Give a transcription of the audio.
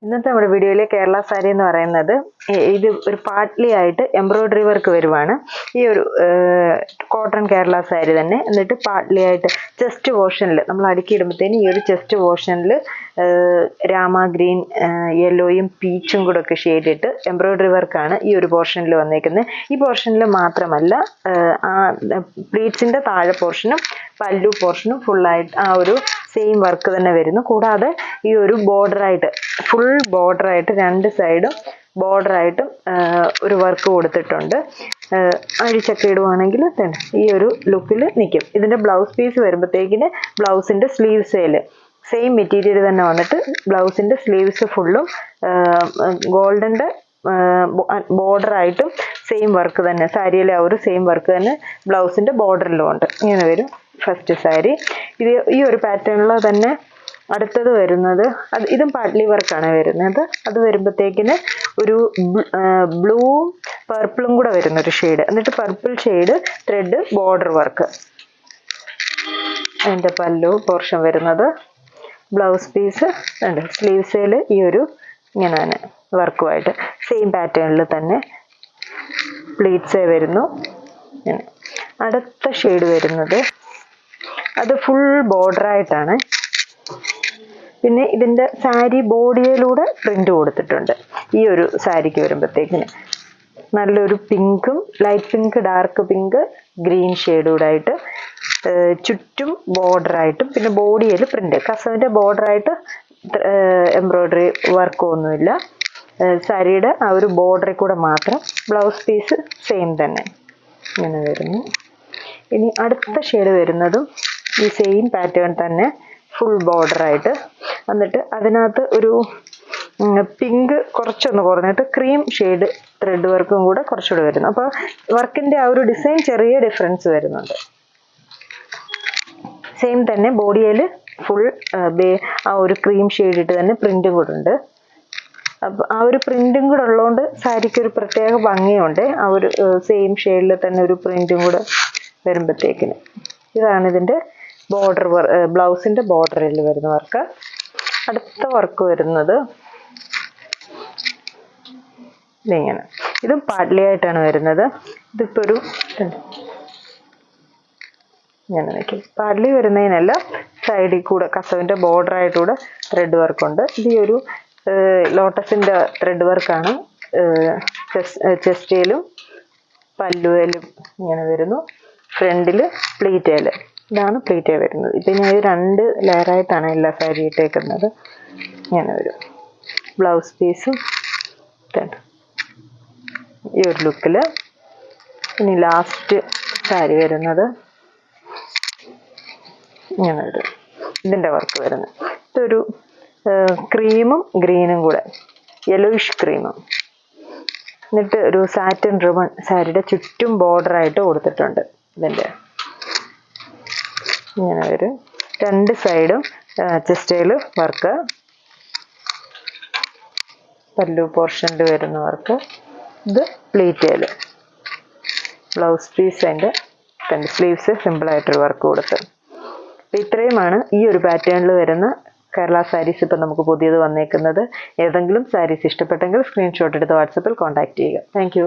ഇന്നത്തെ നമ്മുടെ വീഡിയോയിലെ കേരള സാരി എന്ന് പറയുന്നത് ഇത് ഒരു പാർട്ട്ലി ആയിട്ട് എംബ്രോയിഡറി വർക്ക് വരുവാണ്. ഈ ഒരു കോട്ടൺ കേരള സാരി തന്നെ. എന്നിട്ട് പാർട്ട്ലി ആയിട്ട് ചെസ്റ്റ് പോർഷനിൽ നമ്മൾ അടുക്കിയിടുമ്പോഴത്തേന് ഈ ഒരു ചെസ്റ്റ് പോർഷനിൽ രാമ ഗ്രീൻ യെല്ലോയും പീച്ചും കൂടെ ഒക്കെ ഷെയ്ഡ് ഇട്ട് എംബ്രോയിഡറി വർക്കാണ് ഈ ഒരു പോർഷനിൽ വന്നേക്കുന്നത്. ഈ പോർഷനിൽ മാത്രമല്ല ആ പ്ലീറ്റ്സിൻ്റെ താഴെ പോർഷനും പല്ലു പോർഷനും ഫുള്ളായിട്ട് ആ ഒരു സെയിം വർക്ക് തന്നെ വരുന്നു. കൂടാതെ ഈ ഒരു ബോർഡറായിട്ട് ഫുൾ ബോർഡറായിട്ട് രണ്ട് സൈഡും ബോർഡറായിട്ടും ഒരു വർക്ക് കൊടുത്തിട്ടുണ്ട്. അഴിച്ചൊക്കെ ഇടുവാണെങ്കിൽ തന്നെ ഈ ഒരു ലുക്കിൽ നിൽക്കും. ഇതിൻ്റെ ബ്ലൗസ് പീസ് വരുമ്പോഴത്തേക്കിന് ബ്ലൗസിൻ്റെ സ്ലീവ്സേൽ സെയിം മെറ്റീരിയൽ തന്നെ വന്നിട്ട് ബ്ലൗസിൻ്റെ സ്ലീവ്സ് ഫുള്ളും ഗോൾഡൻ്റെ ബോർഡറായിട്ടും സെയിം വർക്ക് തന്നെ, സാരിയിലെ ആ ഒരു സെയിം വർക്ക് തന്നെ ബ്ലൗസിൻ്റെ ബോർഡറിലും ഉണ്ട്. ഇങ്ങനെ വരും ഫസ്റ്റ് സാരി. ഈ ഒരു പാറ്റേണിൽ തന്നെ അടുത്തത് വരുന്നത് ഇതും പാർട്ട്ലി വർക്കാണ് വരുന്നത്. അത് വരുമ്പോഴത്തേക്കിന് ഒരു ബ്ലൂവും പർപ്പിളും കൂടെ വരുന്നൊരു ഷെയ്ഡ്, എന്നിട്ട് purple shade thread border work. അതിൻ്റെ പല്ലു പോർഷൻ വരുന്നത്, ബ്ലൗസ് പീസ് ഉണ്ട്, സ്ലീവ്സിൽ ഈ ഒരു ഇങ്ങനെ തന്നെ വർക്കുമായിട്ട് സെയിം പാറ്റേണിൽ തന്നെ പ്ലീറ്റ്സേ വരുന്നു. അടുത്ത ഷെയ്ഡ് വരുന്നത് അത് ഫുൾ ബോർഡറായിട്ടാണ്. പിന്നെ ഇതിൻ്റെ സാരി ബോഡിയിലൂടെ പ്രിൻ്റ് കൊടുത്തിട്ടുണ്ട്. ഈ ഒരു സാരിക്ക് വരുമ്പോഴത്തേക്കിന് നല്ലൊരു പിങ്കും light pink, dark pink, green ഷെയ്ഡൂടെ ആയിട്ട് ചുറ്റും ബോർഡറായിട്ടും പിന്നെ ബോഡിയിൽ പ്രിൻ്റ്, കസവിൻ്റെ ബോർഡറായിട്ട് എംബ്രോയ്ഡറി വർക്കൊന്നുമില്ല. സാരിയുടെ ആ ഒരു ബോർഡറിൽ കൂടെ മാത്രം. ബ്ലൗസ് പീസ് സെയിം തന്നെ ഇങ്ങനെ വരുന്നു. ഇനി അടുത്ത ഷെയ്ഡ് വരുന്നതും ഈ സെയിം പാറ്റേൺ തന്നെ ഫുൾ ബോർഡറായിട്ട്, എന്നിട്ട് അതിനകത്ത് ഒരു പിങ്ക് കുറച്ചൊന്ന് കുറഞ്ഞിട്ട് ക്രീം ഷെയ്ഡ് ത്രെഡ് വർക്കും കൂടെ കുറച്ചുകൂടെ വരുന്നു. അപ്പോൾ വർക്കിൻ്റെ ആ ഒരു ഡിസൈൻ ചെറിയ ഡിഫറൻസ് വരുന്നുണ്ട്. സെയിം തന്നെ ബോഡിയിൽ ഫുൾ ആ ഒരു ക്രീം ഷെയ്ഡ് ഇട്ട് തന്നെ പ്രിൻറ്റും കൂടെ ഉണ്ട്. അപ്പോൾ ആ ഒരു പ്രിൻറ്റും കൂടെ ഉള്ളതുകൊണ്ട് സാരിക്ക് ഒരു പ്രത്യേക ഭംഗിയുണ്ട്. ആ ഒരു സെയിം ഷെയ്ഡിൽ തന്നെ ഒരു പ്രിൻറ്റും കൂടെ വരുമ്പോഴത്തേക്കിന്. ഇതാണ് ഇതിൻ്റെ ബോർഡർ ബ്ലൗസിൻ്റെ ബോർഡറിൽ വരുന്ന വർക്ക്. അടുത്ത വർക്ക് വരുന്നത് ഇങ്ങനെ, ഇതും പാർട്ട്ലി ആയിട്ടാണ് വരുന്നത്. ഇതിപ്പോൾ ഒരു ഇങ്ങനെ നിൽക്കും. പാർട്ട്ലി വരുന്നതിനല്ല, സൈഡിൽ കൂടെ കസവിൻ്റെ ബോർഡറായിട്ടൂടെ ത്രെഡ് വർക്കുണ്ട്. ഇത് ഈ ഒരു ലോട്ടസിൻ്റെ ത്രെഡ് വർക്കാണ്. ചെസ്റ്റിലും പല്ലുവിലും ഇങ്ങനെ വരുന്നു. ഫ്രണ്ടിൽ പ്ലീറ്റേൽ, ഇതാണ് പ്ലീറ്റേ വരുന്നത്. ഇപ്പം ഞാൻ 2 ലെയറായിട്ടാണ് എല്ലാ സാരി ഇട്ടേക്കുന്നത്. ഇങ്ങനെ വരും. ബ്ലൗസ് പീസും ഈ ഒരു ലുക്കിൽ. ഇനി ലാസ്റ്റ് സാരി വരുന്നത് ഇങ്ങനെ വരും. ഇതിൻ്റെ വർക്ക് വരുന്നത് ഇതൊരു ക്രീമും ഗ്രീനും കൂടെ, യെല്ലോയിഷ് ക്രീമും, എന്നിട്ട് ഒരു സാറ്റിൻ റിബൺ സാരിയുടെ ചുറ്റും ബോർഡറായിട്ട് കൊടുത്തിട്ടുണ്ട്. ഇതിൻ്റെ ഇങ്ങനെ വരും. 2 സൈഡും ചെസ്റ്റേൽ വർക്ക്, പല്ലു പോർഷനിൽ വരുന്ന വർക്ക്. ഇത് പ്ലീറ്റേൽ, ബ്ലൗസ് പീസ് അതിൻ്റെ സ്ലീവ്സ് സിമ്പിളായിട്ടൊരു വർക്ക് കൊടുത്ത്. അപ്പോൾ ഇത്രയുമാണ് ഈ ഒരു പാറ്റേണിൽ വരുന്ന കേരള സാരീസ് ഇപ്പം നമുക്ക് പുതിയത് വന്നേക്കുന്നത്. ഏതെങ്കിലും സാരീസ് ഇഷ്ടപ്പെട്ടെങ്കിൽ സ്ക്രീൻഷോട്ട് എടുത്ത് വാട്സപ്പിൽ കോൺടാക്റ്റ് ചെയ്യുക. താങ്ക്